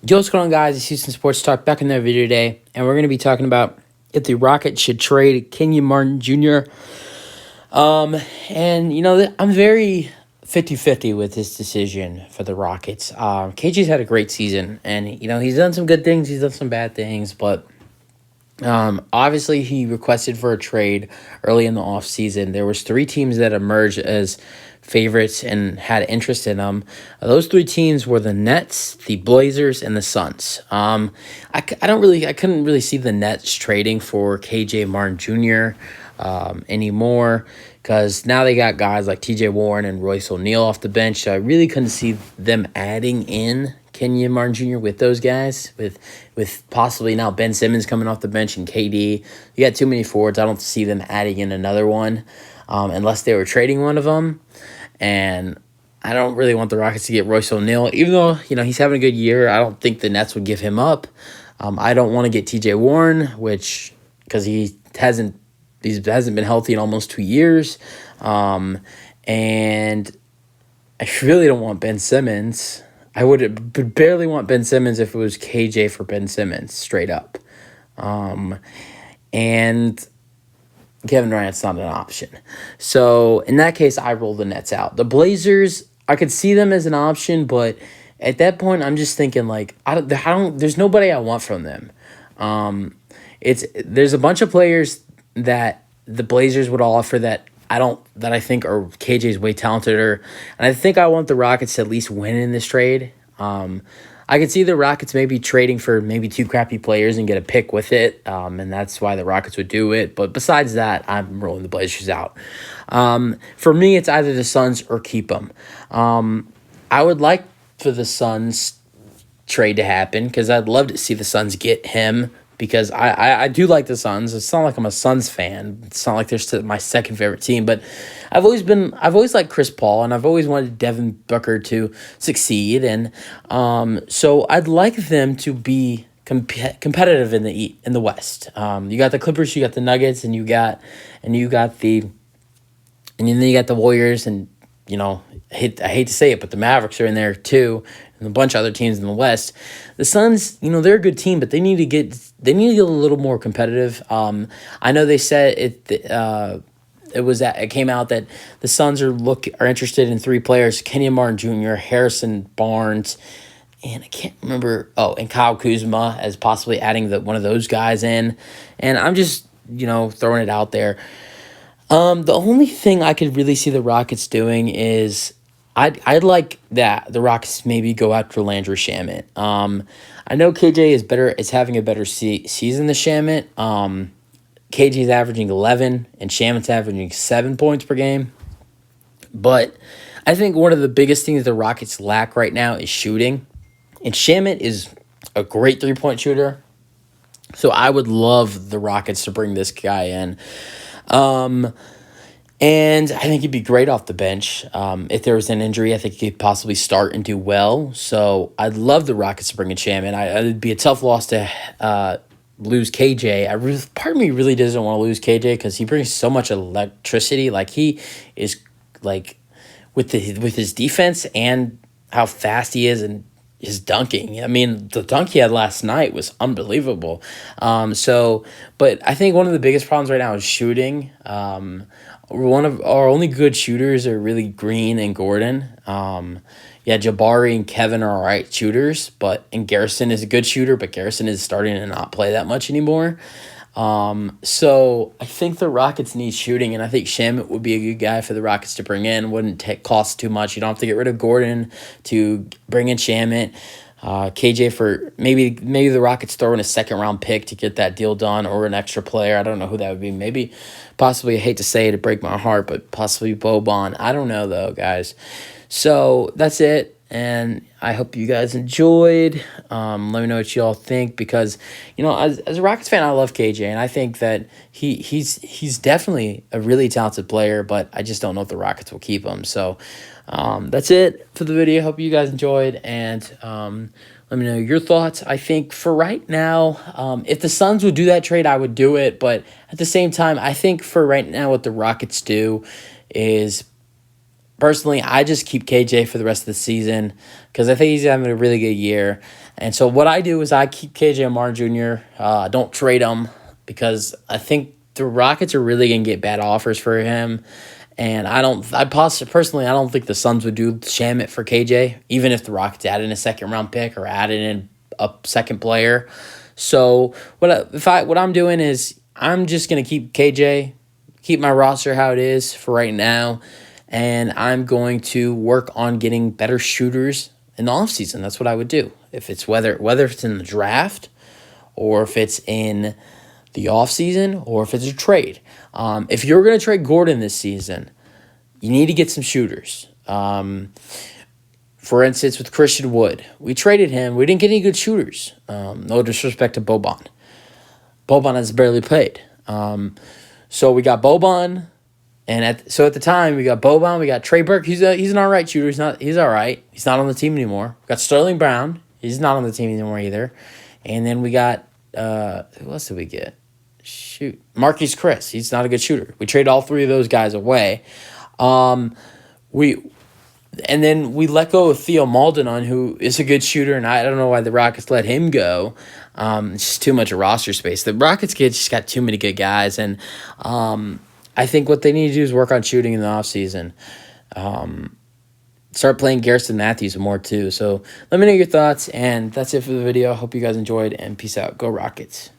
Yo, what's going on, guys? It's Houston Sports Talk back in another video today, and we're going to be talking about if the Rockets should trade Kenyon Martin Jr. Um, I'm very 50-50 with this decision for the Rockets. KG's had a great season, and he's done some good things, he's done some bad things, but obviously he requested for a trade early in the offseason. There was three teams that emerged as favorites and had interest in him. Those three teams were the Nets, the Blazers, and the Suns. I couldn't really see the Nets trading for KJ Martin Jr. Anymore, because now they got guys like TJ Warren and Royce O'Neal off the bench. So I really couldn't see them adding in Kenyon Martin Jr. with those guys, with possibly now Ben Simmons coming off the bench and KD. You got too many forwards. I don't see them adding in another one, unless they were trading one of them. And I don't really want the Rockets to get Royce O'Neal, even though he's having a good year. I don't think the Nets would give him up. I don't want to get TJ Warren, because he hasn't been healthy in almost 2 years, and I really don't want Ben Simmons. I would barely want Ben Simmons if it was KJ for Ben Simmons, straight up. And Kevin Durant's not an option. So in that case, I roll the Nets out. The Blazers, I could see them as an option, but at that point, I'm just thinking like I don't. There's nobody I want from them. There's a bunch of players that the Blazers would offer that I think are KJ's way talented, and I think I want the Rockets to at least win in this trade. I could see the Rockets maybe trading for maybe two crappy players and get a pick with it, and that's why the Rockets would do it. But besides that, I'm rolling the Blazers out. For me, it's either the Suns or keep them. I would like for the Suns trade to happen, because I'd love to see the Suns get him, because I do like the Suns. It's not like I'm a Suns fan. It's not like they're my second favorite team, but I've always liked Chris Paul, and I've always wanted Devin Booker to succeed, and so I'd like them to be competitive in the West. You got the Clippers, you got the Nuggets, and then you got the Warriors, and I hate to say it, but the Mavericks are in there too, and a bunch of other teams in the West. The Suns, they're a good team, but they need to get a little more competitive. I know they said it came out that the Suns are interested in three players: Kenyon Martin Jr., Harrison Barnes, and I can't remember. Oh, and Kyle Kuzma, as possibly adding one of those guys in. And I'm just throwing it out there. The only thing I could really see the Rockets doing is I'd like that the Rockets maybe go after Landry Shamet. I know KJ is having a better season than Shamet. KJ's averaging 11 and Shamet's averaging 7 points per game. But I think one of the biggest things the Rockets lack right now is shooting. And Shamet is a great three-point shooter. So I would love the Rockets to bring this guy in. And I think he'd be great off the bench. If there was an injury, I think he could possibly start and do well. So I'd love the Rockets to bring in Shamet. It'd be a tough loss to lose KJ. Part of me really doesn't want to lose KJ, because he brings so much electricity. Like, he is like with his defense and how fast he is and his dunking. I mean, the dunk he had last night was unbelievable. But I think one of the biggest problems right now is shooting. One of our only good shooters are really Green and Gordon. Jabari and Kevin are all right shooters, and Garrison is a good shooter, but Garrison is starting to not play that much anymore. So I think the Rockets need shooting, and I think Shamet would be a good guy for the Rockets to bring in. Wouldn't cost too much. You don't have to get rid of Gordon to bring in Shamet. KJ for maybe the Rockets throw in a second-round pick to get that deal done, or an extra player. I don't know who that would be. Possibly, I hate to say it to break my heart, but possibly Boban. I don't know, though, guys. So that's it, and I hope you guys enjoyed. Let me know what you all think, because as a Rockets fan, I love KJ, and I think that he's definitely a really talented player, but I just don't know if the Rockets will keep him. So that's it for the video. Hope you guys enjoyed, and let me know your thoughts. I think for right now, if the Suns would do that trade, I would do it, but at the same time, I think for right now, what the Rockets do is personally, I just keep KJ for the rest of the season because I think he's having a really good year. And so what I do is I keep KJ Amar Jr. Don't trade him because I think the Rockets are really going to get bad offers for him. And personally, I don't think the Suns would do sham it for KJ, even if the Rockets added in a second-round pick or added in a second player. So what I'm doing is I'm just going to keep KJ, keep my roster how it is for right now, and I'm going to work on getting better shooters in the offseason. That's what I would do. If it's whether it's in the draft or if it's in the offseason or if it's a trade. If you're going to trade Gordon this season, you need to get some shooters. For instance, with Christian Wood, we traded him. We didn't get any good shooters. No disrespect to Boban. Boban has barely played. So we got Boban, and at the time we got Boban, we got Trey Burke. He's an all right shooter. He's all right. He's not on the team anymore. We got Sterling Brown. He's not on the team anymore either. And then we got who else did we get? Marquise Chris. He's not a good shooter. We traded all three of those guys away. And then we let go of Theo Maldon, who is a good shooter, and I don't know why the Rockets let him go. It's just too much of roster space. The Rockets just got too many good guys, and I think what they need to do is work on shooting in the offseason. Start playing Garrison Matthews more, too. So let me know your thoughts, and that's it for the video. Hope you guys enjoyed, and peace out. Go Rockets.